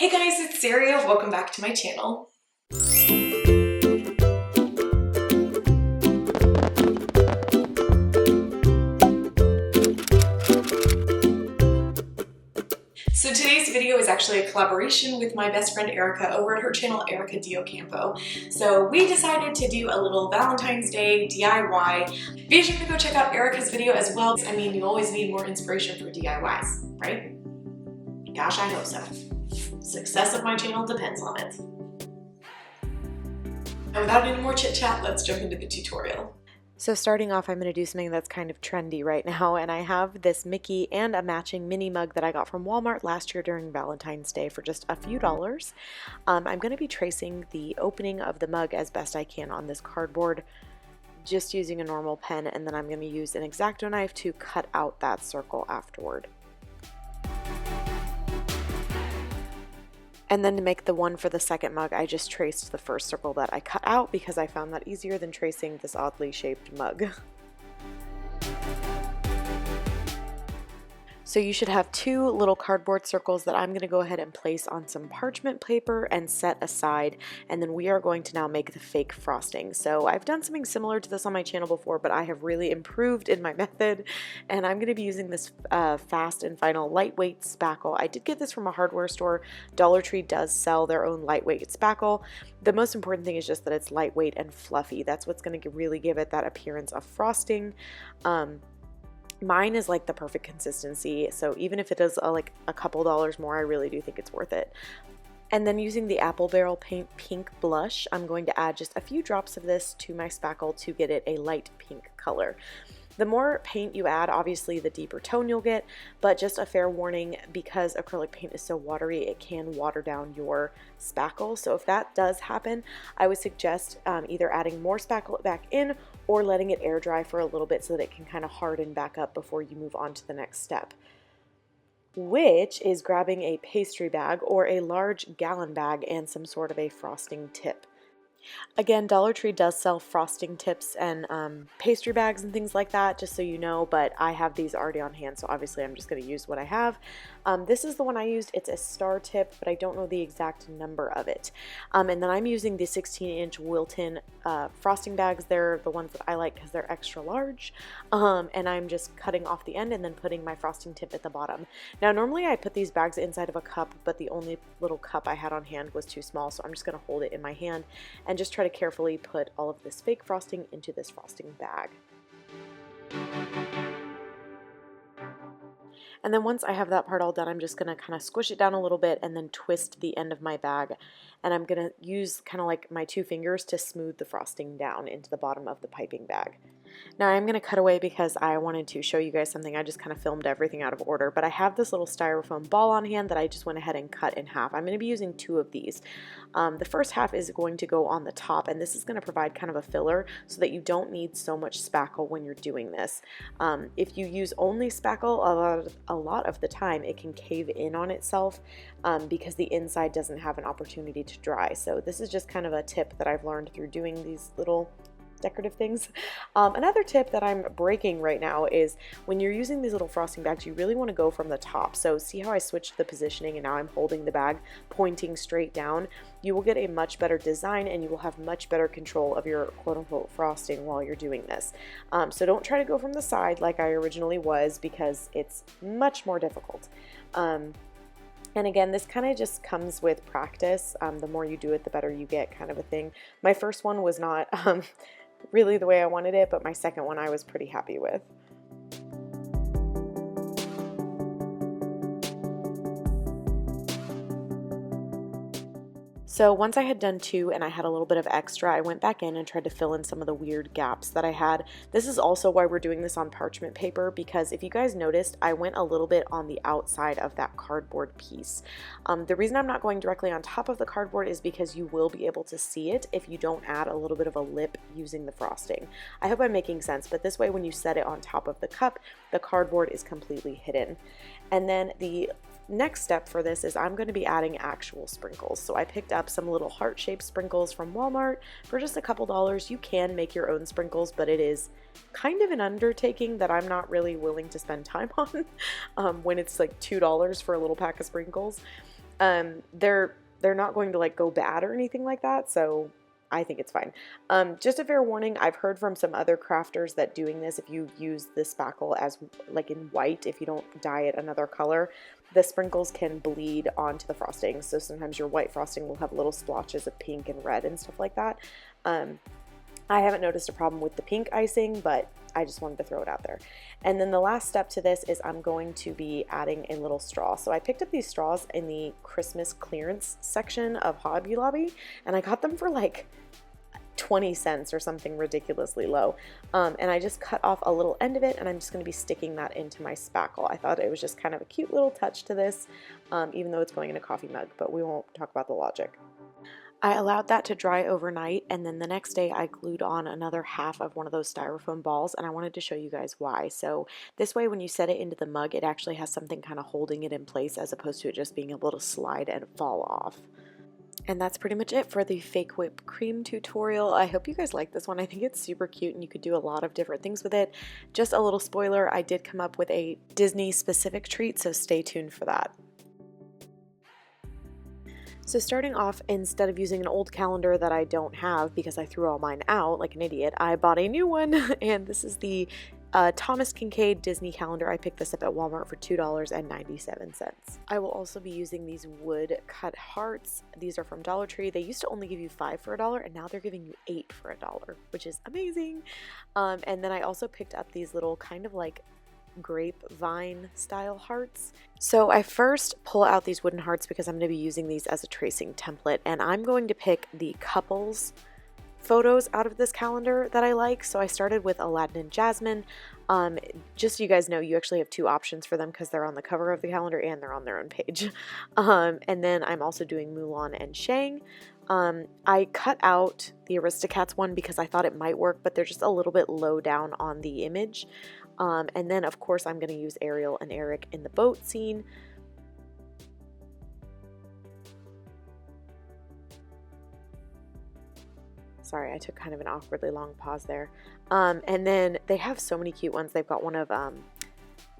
Hey guys, it's Sarah. Welcome back to my channel. So today's video is actually a collaboration with my best friend Erika over at her channel DreamItDeOcampo. So we decided to do a little Valentine's Day DIY. Be sure to go check out Erika's video as well. I mean, you always need more inspiration for DIYs, right? Gosh, I hope so. Success of my channel depends on it. And without any more chit chat, let's jump into the tutorial. So starting off, I'm going to do something that's kind of trendy right now, and I have this Mickey and a matching mini mug that I got from Walmart last year during Valentine's Day for just a few dollars. I'm going to be tracing the opening of the mug as best I can on this cardboard, just using a normal pen, and then I'm going to use an X-Acto knife to cut out that circle afterward. And then to make the one for the second mug, I just traced the first circle that I cut out because I found that easier than tracing this oddly shaped mug. So you should have two little cardboard circles that I'm going to go ahead and place on some parchment paper and set aside, and then we are going to now make the fake frosting. So I've done something similar to this on my channel before, but I have really improved in my method, and I'm going to be using this Fast and Final lightweight spackle. I did get this from a hardware store. Dollar Tree does sell their own lightweight spackle. The most important thing is just that it's lightweight and fluffy. That's what's going to really give it that appearance of frosting. Mine is like the perfect consistency, so even if it is like a couple dollars more, I really do think it's worth it. And then using the Apple Barrel Paint Pink Blush, I'm going to add just a few drops of this to my spackle to get it a light pink color. The more paint you add, obviously the deeper tone you'll get, but just a fair warning, because acrylic paint is so watery, it can water down your spackle. So if that does happen, I would suggest either adding more spackle back in or letting it air dry for a little bit so that it can kind of harden back up before you move on to the next step, which is grabbing a pastry bag or a large gallon bag and some sort of a frosting tip. Again, Dollar Tree does sell frosting tips and pastry bags and things like that, just so you know, but I have these already on hand, so obviously I'm just going to use what I have. This is the one I used. It's a star tip, but I don't know the exact number of it. And then I'm using the 16-inch Wilton frosting bags. They're the ones that I like because they're extra large, and I'm just cutting off the end and then putting my frosting tip at the bottom. Now, normally I put these bags inside of a cup, but the only little cup I had on hand was too small, so I'm just going to hold it in my hand and just try to carefully put all of this fake frosting into this frosting bag. And then once I have that part all done, I'm just going to kind of squish it down a little bit and then twist the end of my bag. And I'm going to use kind of like my two fingers to smooth the frosting down into the bottom of the piping bag. Now I'm going to cut away because I wanted to show you guys something. I just kind of filmed everything out of order, but I have this little styrofoam ball on hand that I just went ahead and cut in half. I'm going to be using two of these. The first half is going to go on the top, and this is going to provide kind of a filler so that you don't need so much spackle when you're doing this. If you use only spackle, a lot of the time it can cave in on itself because the inside doesn't have an opportunity to dry. So this is just kind of a tip that I've learned through doing these little decorative things. Another tip that I'm breaking right now is when you're using these little frosting bags, you really want to go from the top. So see how I switched the positioning and now I'm holding the bag pointing straight down? You will get a much better design and you will have much better control of your quote-unquote frosting while you're doing this. So don't try to go from the side like I originally was, because it's much more difficult. And again, this kind of just comes with practice. The more you do it, the better you get, kind of a thing. My first one was not really the way I wanted it, but my second one I was pretty happy with. So once I had done two and I had a little bit of extra, I went back in and tried to fill in some of the weird gaps that I had. This is also why we're doing this on parchment paper, because if you guys noticed, I went a little bit on the outside of that cardboard piece. The reason I'm not going directly on top of the cardboard is because you will be able to see it if you don't add a little bit of a lip using the frosting. I hope I'm making sense, but this way when you set it on top of the cup, the cardboard is completely hidden. And then the next step for this is I'm going to be adding actual sprinkles. So I picked up some little heart-shaped sprinkles from Walmart for just a couple dollars. You can make your own sprinkles, but it is kind of an undertaking that I'm not really willing to spend time on when it's like $2 for a little pack of sprinkles. They're not going to like go bad or anything like that, so I think it's fine. Just a fair warning, I've heard from some other crafters that doing this, if you use the spackle as like in white, if you don't dye it another color, the sprinkles can bleed onto the frosting. So sometimes your white frosting will have little splotches of pink and red and stuff like that. I haven't noticed a problem with the pink icing, but I just wanted to throw it out there. And then the last step to this is I'm going to be adding a little straw. So I picked up these straws in the Christmas clearance section of Hobby Lobby, and I got them for like 20 cents or something ridiculously low. And I just cut off a little end of it, and I'm just going to be sticking that into my spackle. I thought it was just kind of a cute little touch to this, even though it's going in a coffee mug, but we won't talk about the logic. I allowed that to dry overnight, and then the next day I glued on another half of one of those styrofoam balls, and I wanted to show you guys why. So this way, when you set it into the mug, it actually has something kind of holding it in place as opposed to it just being able to slide and fall off. And that's pretty much it for the fake whipped cream tutorial. I hope you guys like this one. I think it's super cute and you could do a lot of different things with it. Just a little spoiler, I did come up with a Disney specific treat, so stay tuned for that. So starting off, instead of using an old calendar that I don't have because I threw all mine out like an idiot, I bought a new one, and this is the Thomas Kincaid Disney calendar. I picked this up at Walmart for $2.97. I will also be using these wood cut hearts. These are from Dollar Tree. They used to only give you 5 for $1, and now they're giving you 8 for $1, which is amazing. And then I also picked up these little kind of like grapevine style hearts. So I first pull out these wooden hearts because I'm going to be using these as a tracing template, and I'm going to pick the couples photos out of this calendar that I like. So I started with Aladdin and Jasmine. Just so you guys know, you actually have 2 options for them because they're on the cover of the calendar and they're on their own page. And then I'm also doing Mulan and Shang. I cut out the Aristocats one because I thought it might work, but they're just a little bit low down on the image. And then of course I'm going to use Ariel and Eric in the boat scene. Sorry, I took kind of an awkwardly long pause there. And then they have so many cute ones. They've got one of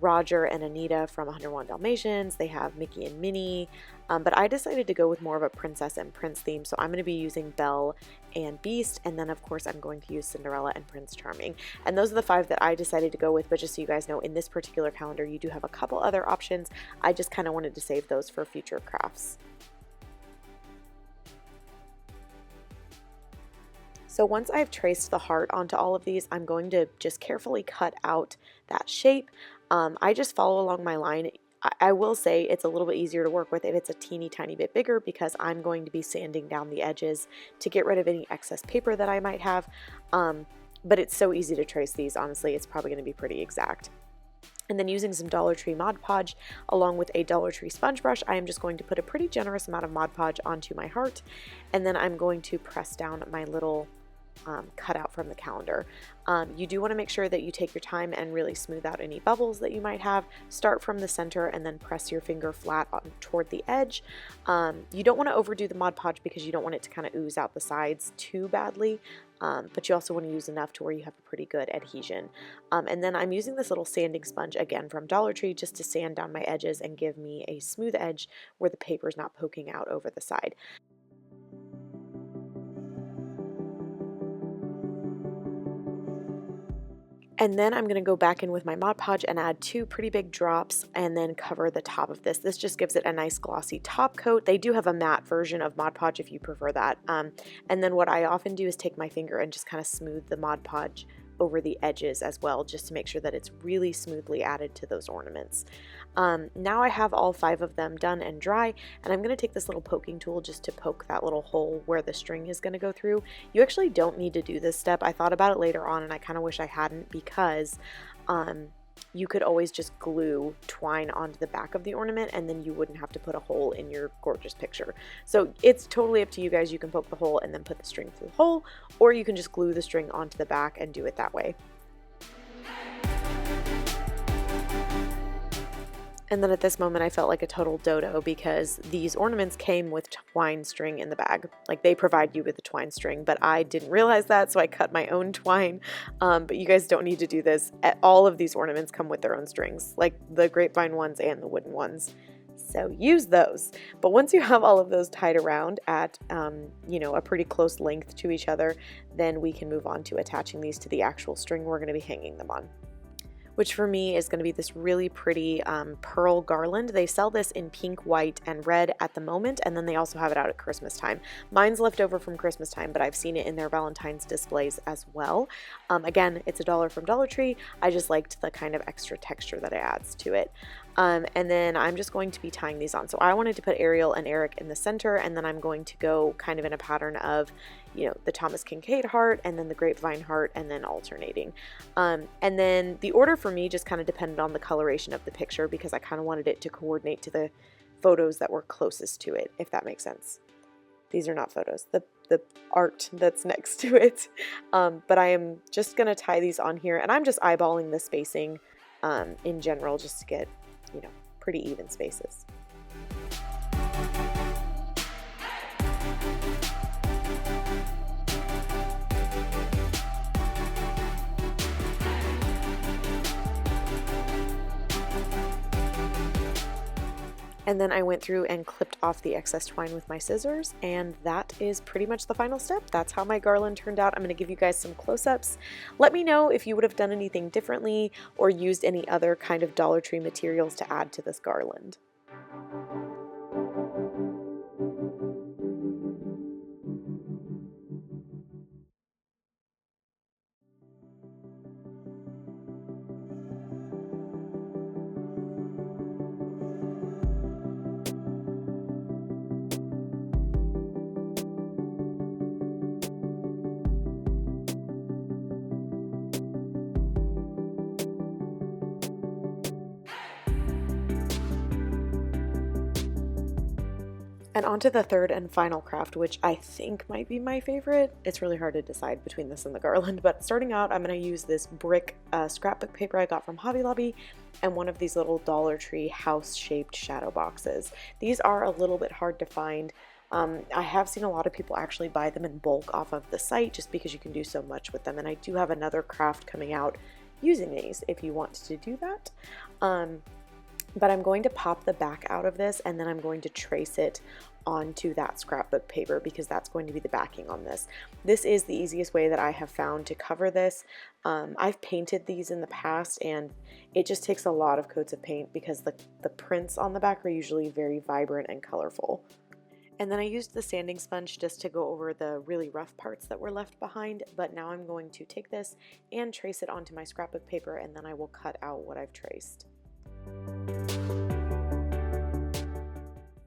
Roger and Anita from 101 Dalmatians. They have Mickey and Minnie. But I decided to go with more of a princess and prince theme. So I'm going to be using Belle and Beast. And then, of course, I'm going to use Cinderella and Prince Charming. And those are the 5 that I decided to go with. But just so you guys know, in this particular calendar, you do have a couple other options. I just kind of wanted to save those for future crafts. So once I've traced the heart onto all of these, I'm going to just carefully cut out that shape. I just follow along my line. I will say it's a little bit easier to work with if it's a teeny tiny bit bigger because I'm going to be sanding down the edges to get rid of any excess paper that I might have. But it's so easy to trace these, honestly, it's probably going to be pretty exact. And then using some Dollar Tree Mod Podge along with a Dollar Tree sponge brush, I am just going to put a pretty generous amount of Mod Podge onto my heart. And then I'm going to press down my little cut out from the calendar. You do want to make sure that you take your time and really smooth out any bubbles that you might have. Start from the center and then press your finger flat toward the edge. You don't want to overdo the Mod Podge because you don't want it to kind of ooze out the sides too badly, but you also want to use enough to where you have a pretty good adhesion. And then I'm using this little sanding sponge again from Dollar Tree just to sand down my edges and give me a smooth edge where the paper is not poking out over the side. And then I'm going to go back in with my Mod Podge and add 2 pretty big drops and then cover the top of this. This just gives it a nice glossy top coat. They do have a matte version of Mod Podge if you prefer that. And then what I often do is take my finger and just kind of smooth the Mod Podge over the edges as well, just to make sure that it's really smoothly added to those ornaments. Now I have all 5 of them done and dry, and I'm going to take this little poking tool just to poke that little hole where the string is going to go through. You actually don't need to do this step. I thought about it later on and I kind of wish I hadn't because you could always just glue twine onto the back of the ornament and then you wouldn't have to put a hole in your gorgeous picture. So it's totally up to you guys. You can poke the hole and then put the string through the hole, or you can just glue the string onto the back and do it that way. And then at this moment I felt like a total dodo because these ornaments came with twine string in the bag. Like they provide you with the twine string, but I didn't realize that, so I cut my own twine. But you guys don't need to do this. All of these ornaments come with their own strings, like the grapevine ones and the wooden ones. So use those. But once you have all of those tied around at, a pretty close length to each other, then we can move on to attaching these to the actual string we're going to be hanging them on, which for me is going to be this really pretty pearl garland. They sell this in pink, white, and red at the moment, and then they also have it out at Christmas time. Mine's left over from Christmas time, but I've seen it in their Valentine's displays as well. Again, it's $1 from Dollar Tree. I just liked the kind of extra texture that it adds to it. And then I'm just going to be tying these on. So I wanted to put Ariel and Eric in the center, and then I'm going to go kind of in a pattern of, the Thomas Kincaid heart, and then the Grapevine heart, and then alternating. And then the order for me just kind of depended on the coloration of the picture, because I kind of wanted it to coordinate to the photos that were closest to it, if that makes sense. These are not photos, the art that's next to it. But I am just going to tie these on here, and I'm just eyeballing the spacing in general just to get, pretty even spaces. And then I went through and clipped off the excess twine with my scissors, and that is pretty much the final step. That's how my garland turned out. I'm going to give you guys some close-ups. Let me know if you would have done anything differently or used any other kind of Dollar Tree materials to add to this garland. And on to the third and final craft, which I think might be my favorite. It's really hard to decide between this and the garland, but starting out, I'm going to use this brick scrapbook paper I got from Hobby Lobby and one of these little Dollar Tree house-shaped shadow boxes. These are a little bit hard to find. I have seen a lot of people actually buy them in bulk off of the site just because you can do so much with them, and I do have another craft coming out using these if you want to do that. But I'm going to pop the back out of this, and then I'm going to trace it onto that scrapbook paper because that's going to be the backing on this. This is the easiest way that I have found to cover this. I've painted these in the past, and it just takes a lot of coats of paint because the prints on the back are usually very vibrant and colorful. And then I used the sanding sponge just to go over the really rough parts that were left behind, but now I'm going to take this and trace it onto my scrapbook paper, and then I will cut out what I've traced.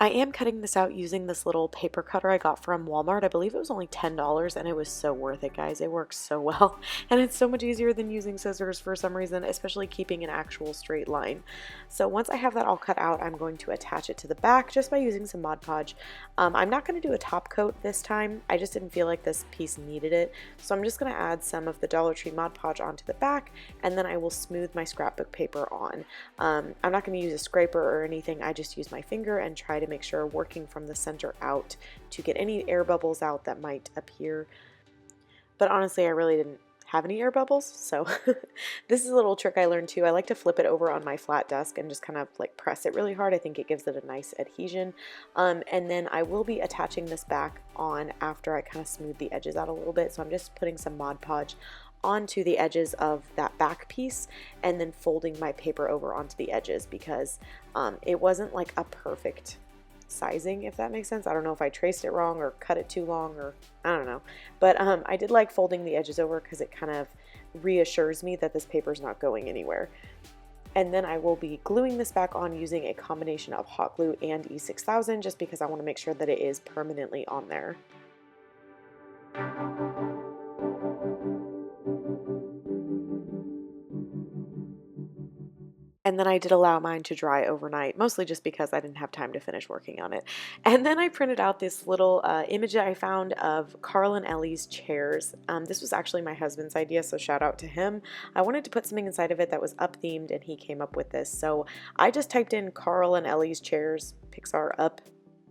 I am cutting this out using this little paper cutter I got from Walmart. I believe it was only $10, and it was so worth it, guys. It works so well, and it's so much easier than using scissors for some reason, especially keeping an actual straight line. So once I have that all cut out, I'm going to attach it to the back just by using some Mod Podge. I'm not going to do a top coat this time. I just didn't feel like this piece needed it, so I'm just going to add some of the Dollar Tree Mod Podge onto the back, and then I will smooth my scrapbook paper on. I'm not going to use a scraper or anything. I just use my finger and try to make sure working from the center out to get any air bubbles out that might appear. But honestly, I really didn't have any air bubbles, so this is a little trick I learned too. I like to flip it over on my flat desk and just kind of like press it really hard. I think it gives it a nice adhesion. And then I will be attaching this back on after I kind of smooth the edges out a little bit. So I'm just putting some Mod Podge onto the edges of that back piece and then folding my paper over onto the edges because it wasn't like a perfect sizing, if that makes sense. I don't know if I traced it wrong or cut it too long, or I don't know, but I did like folding the edges over because it kind of reassures me that this paper is not going anywhere. And then I will be gluing this back on using a combination of hot glue and E6000 just because I want to make sure that it is permanently on there. And then I did allow mine to dry overnight, mostly just because I didn't have time to finish working on it. And then I printed out this little image that I found of Carl and Ellie's chairs. This was actually my husband's idea, so shout out to him. I wanted to put something inside of it that was up themed, and he came up with this. So I just typed in Carl and Ellie's chairs, Pixar up,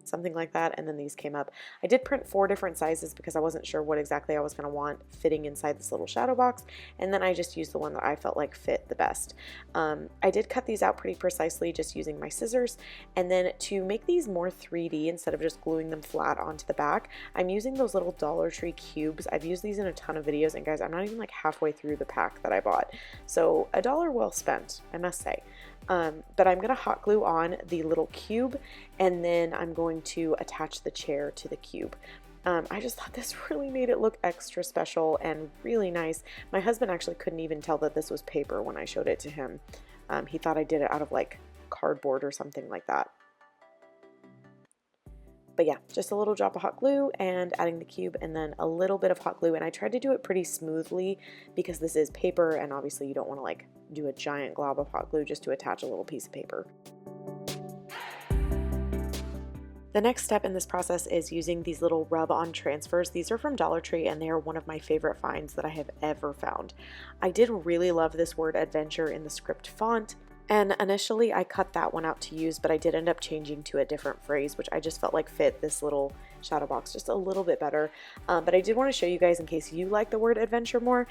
something like that, and then these came up. I did print 4 different sizes because I wasn't sure what exactly I was going to want fitting inside this little shadow box, and then I just used the one that I felt like fit the best. I did cut these out pretty precisely just using my scissors, and then to make these more 3D instead of just gluing them flat onto the back, I'm using those little Dollar Tree cubes. I've used these in a ton of videos, and guys, I'm not even like halfway through the pack that I bought, so $1 well spent, I must say. But I'm going to hot glue on the little cube, and then I'm going to attach the chair to the cube. I just thought this really made it look extra special and really nice. My husband actually couldn't even tell that this was paper when I showed it to him. He thought I did it out of like cardboard or something like that. But yeah, just a little drop of hot glue and adding the cube, and then a little bit of hot glue, and I tried to do it pretty smoothly because this is paper, and obviously you don't want to like do a giant glob of hot glue just to attach a little piece of paper. The next step in this process is using these little rub-on transfers. These are from Dollar Tree, and they are one of my favorite finds that I have ever found. I did really love this word adventure in the script font. And initially I cut that one out to use, but I did end up changing to a different phrase, which I just felt like fit this little shadow box just a little bit better. But I did want to show you guys, in case you like the word adventure more,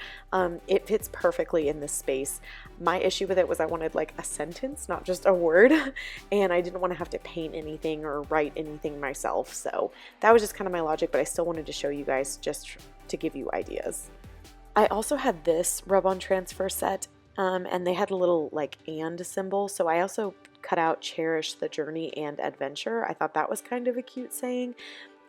it fits perfectly in this space. My issue with it was I wanted like a sentence, not just a word, and I didn't want to have to paint anything or write anything myself. So that was just kind of my logic, but I still wanted to show you guys just to give you ideas. I also had this rub-on transfer set. And they had a little like and symbol, so I also cut out cherish the journey and adventure. I thought that was kind of a cute saying,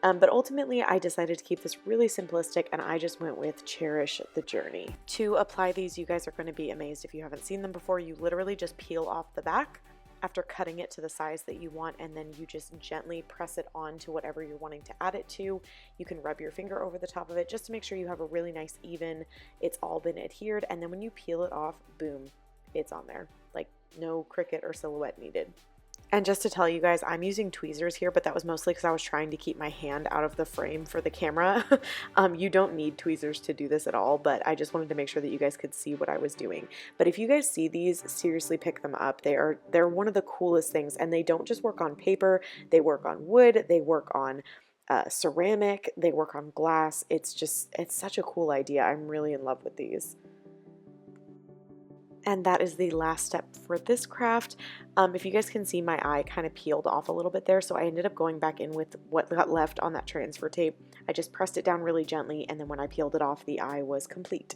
but ultimately I decided to keep this really simplistic, and I just went with cherish the journey. To apply these, you guys are going to be amazed if you haven't seen them before. You literally just peel off the back after cutting it to the size that you want, and then you just gently press it on to whatever you're wanting to add it to. You can rub your finger over the top of it just to make sure you have a really nice even, it's all been adhered, and then when you peel it off, boom, it's on there. Like no Cricut or silhouette needed. And just to tell you guys, I'm using tweezers here, but that was mostly because I was trying to keep my hand out of the frame for the camera. You don't need tweezers to do this at all, but I just wanted to make sure that you guys could see what I was doing. But if you guys see these, seriously pick them up. They're one of the coolest things, and they don't just work on paper, they work on wood, they work on ceramic, they work on glass. It's such a cool idea. I'm really in love with these. And that is the last step for this craft. If you guys can see, my eye kind of peeled off a little bit there, so I ended up going back in with what got left on that transfer tape. I just pressed it down really gently, and then when I peeled it off, the eye was complete.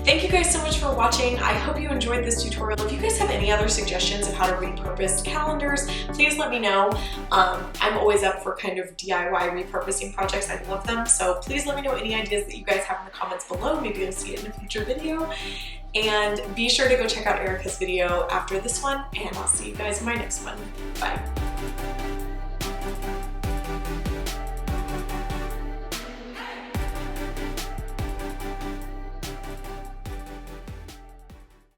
Thank you guys so much for watching. I hope you enjoyed this tutorial. If you guys have any other suggestions of how to repurpose calendars, please let me know. I'm always up for kind of DIY repurposing projects. I love them. So please let me know any ideas that you guys have in the comments below. Maybe you'll see it in a future video. And be sure to go check out Erika's video after this one, and I'll see you guys in my next one. Bye.